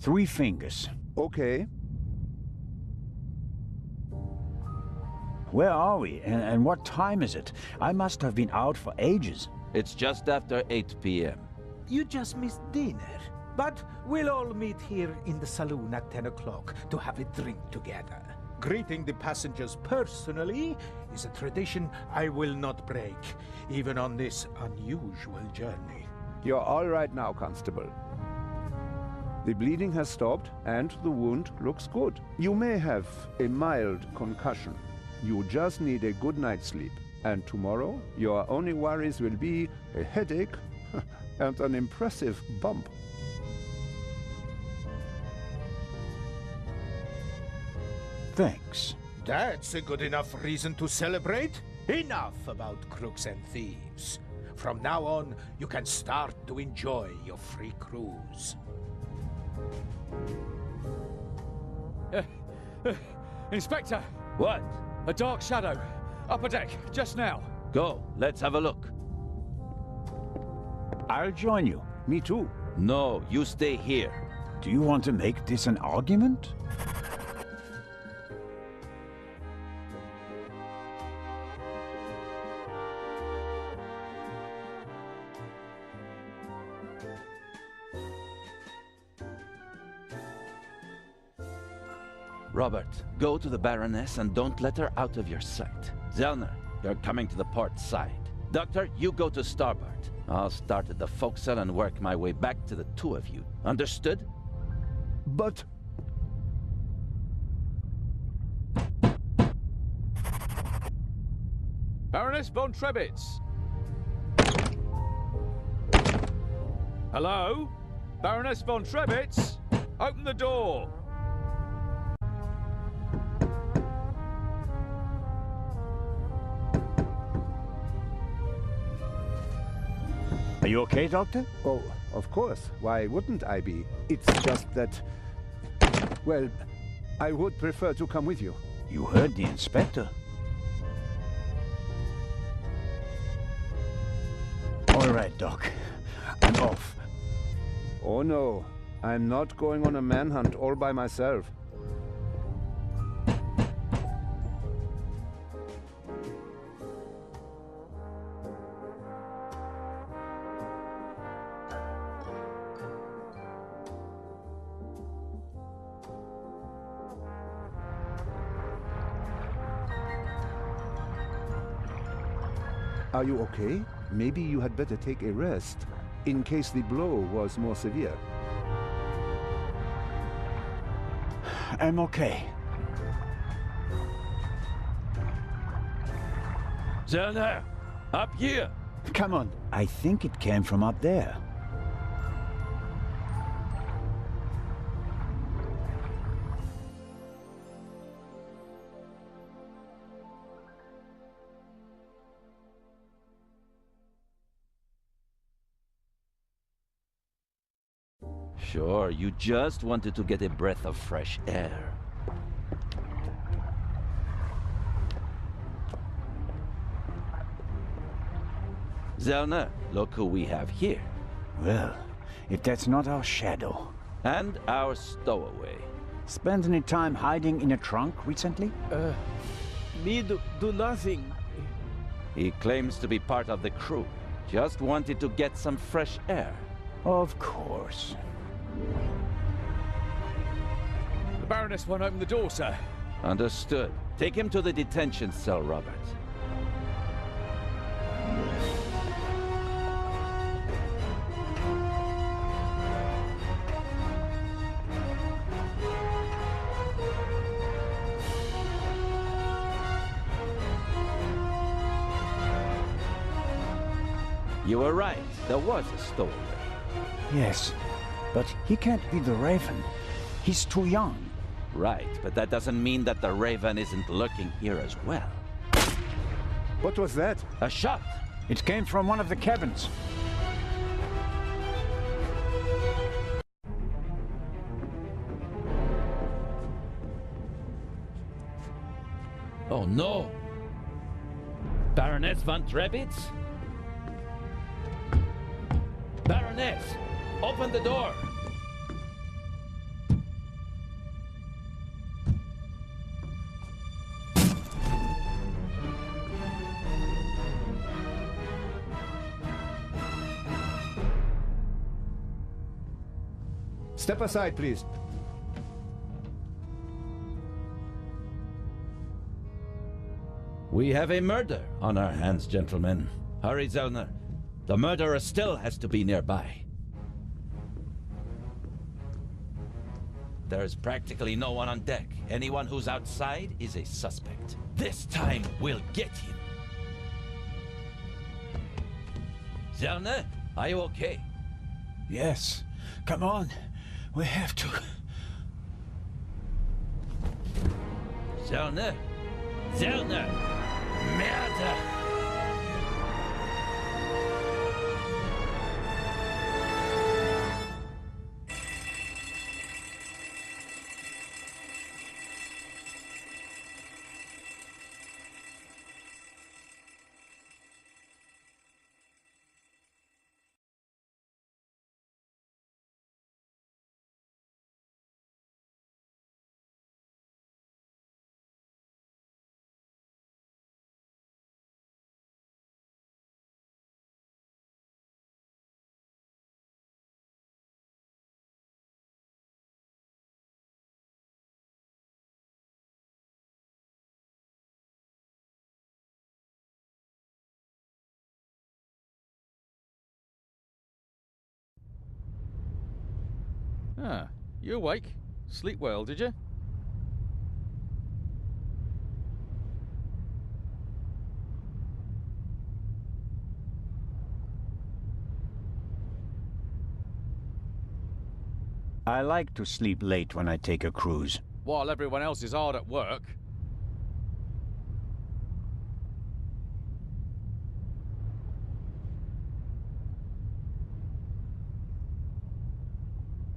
3 fingers. Okay. Where are we, and what time is it? I must have been out for ages. It's just after 8 p.m. You just missed dinner. But we'll all meet here in the saloon at 10 o'clock to have a drink together. Greeting the passengers personally is a tradition I will not break, even on this unusual journey. You're all right now, Constable. The bleeding has stopped, and the wound looks good. You may have a mild concussion. You just need a good night's sleep. And tomorrow, your only worries will be a headache and an impressive bump. Thanks. That's a good enough reason to celebrate. Enough about crooks and thieves. From now on, you can start to enjoy your free cruise. Inspector! What? A dark shadow. Upper deck, just now. Go, let's have a look. I'll join you. Me too. No, you stay here. Do you want to make this an argument? Robert, go to the Baroness and don't let her out of your sight. Zellner, you're coming to the port side. Doctor, you go to starboard. I'll start at the forecastle and work my way back to the 2 of you. Understood? But... Baroness von Trebitz! Hello? Baroness von Trebitz? Open the door! Are you okay, Doctor? Oh, of course. Why wouldn't I be? It's just that... Well, I would prefer to come with you. You heard the inspector. All right, Doc. I'm off. Oh no, I'm not going on a manhunt all by myself. Are you okay? Maybe you had better take a rest, in case the blow was more severe. I'm okay. Zellner, up here! Come on. I think it came from up there. Sure, you just wanted to get a breath of fresh air. Zellner, look who we have here. Well, if that's not our shadow. And our stowaway. Spent any time hiding in a trunk recently? Me do nothing. He claims to be part of the crew. Just wanted to get some fresh air. Of course. The Baroness won't open the door, sir. Understood. Take him to the detention cell, Robert. You were right. There was a stowaway. Yes, but he can't be the Raven. He's too young. Right, but that doesn't mean that the Raven isn't lurking here as well. What was that? A shot! It came from one of the cabins. Oh no! Baroness von Trebitz? Baroness! Open the door! Step aside, please. We have a murder on our hands, gentlemen. Hurry, Zellner. The murderer still has to be nearby. There's practically no one on deck. Anyone who's outside is a suspect. This time, we'll get him. Zellner, are you okay? Yes. Come on. We have to. Zellner? Zellner! Murder! Ah, you awake? Sleep well, did you? I like to sleep late when I take a cruise. While everyone else is hard at work.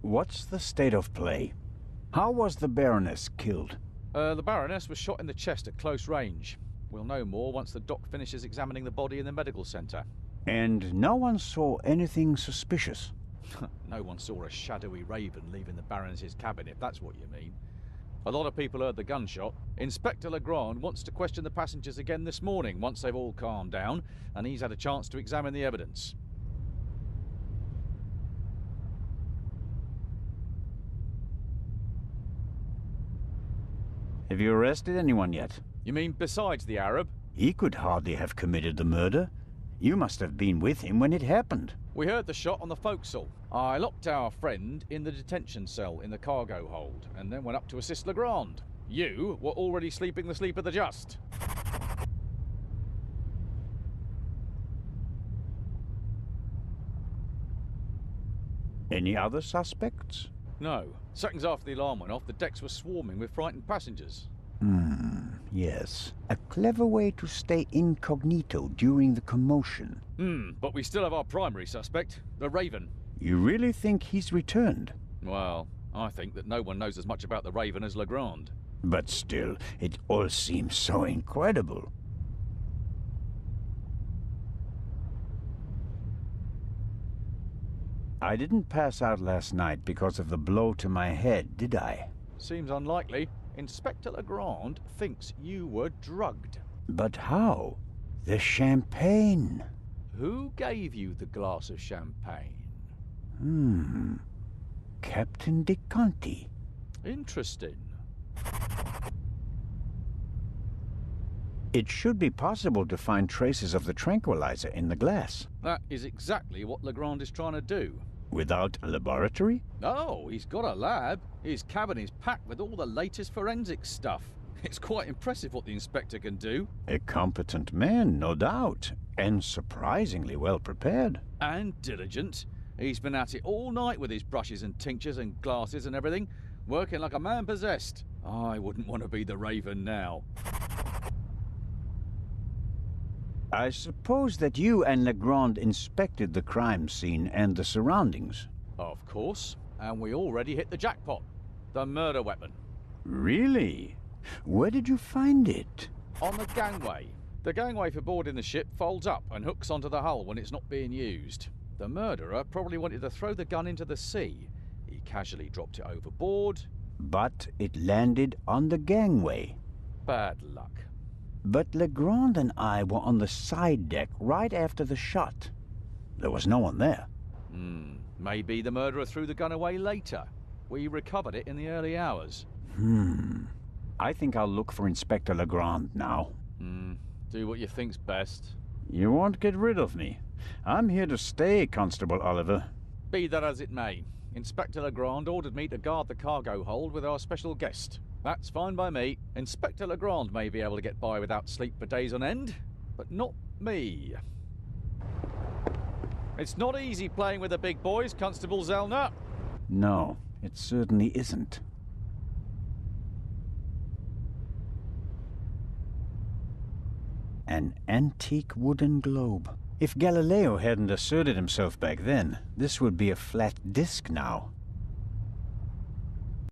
What's the state of play? How was the Baroness killed? The Baroness was shot in the chest at close range. We'll know more once the doc finishes examining the body in the medical centre. And no one saw anything suspicious? No one saw a shadowy raven leaving the Baroness's cabin, if that's what you mean. A lot of people heard the gunshot. Inspector Legrand wants to question the passengers again this morning, once they've all calmed down, and he's had a chance to examine the evidence. Have you arrested anyone yet? You mean besides the Arab? He could hardly have committed the murder. You must have been with him when it happened. We heard the shot on the forecastle. I locked our friend in the detention cell in the cargo hold, and then went up to assist Legrand. You were already sleeping the sleep of the just. Any other suspects? No. Seconds after the alarm went off, the decks were swarming with frightened passengers. Yes. A clever way to stay incognito during the commotion. But we still have our primary suspect, the Raven. You really think he's returned? Well, I think that no one knows as much about the Raven as Legrand. But still, it all seems so incredible. I didn't pass out last night because of the blow to my head, did I? Seems unlikely. Inspector Legrand thinks you were drugged. But how? The champagne. Who gave you the glass of champagne? Captain de Conti. Interesting. It should be possible to find traces of the tranquilizer in the glass. That is exactly what Legrand is trying to do. Without a laboratory? Oh, he's got a lab. His cabin is packed with all the latest forensic stuff. It's quite impressive what the inspector can do. A competent man, no doubt, and surprisingly well prepared. And diligent. He's been at it all night with his brushes and tinctures and glasses and everything, working like a man possessed. I wouldn't want to be the Raven now. I suppose that you and Legrand inspected the crime scene and the surroundings. Of course. And we already hit the jackpot. The murder weapon. Really? Where did you find it? On the gangway. The gangway for boarding the ship folds up and hooks onto the hull when it's not being used. The murderer probably wanted to throw the gun into the sea. He casually dropped it overboard. But it landed on the gangway. Bad luck. But Legrand and I were on the side deck right after the shot. There was no one there. Maybe the murderer threw the gun away later. We recovered it in the early hours. I think I'll look for Inspector Legrand now. Do what you think's best. You won't get rid of me. I'm here to stay, Constable Oliver. Be that as it may, Inspector Legrand ordered me to guard the cargo hold with our special guest. That's fine by me. Inspector Legrand may be able to get by without sleep for days on end, but not me. It's not easy playing with the big boys, Constable Zellner. No, it certainly isn't. An antique wooden globe. If Galileo hadn't asserted himself back then, this would be a flat disk now.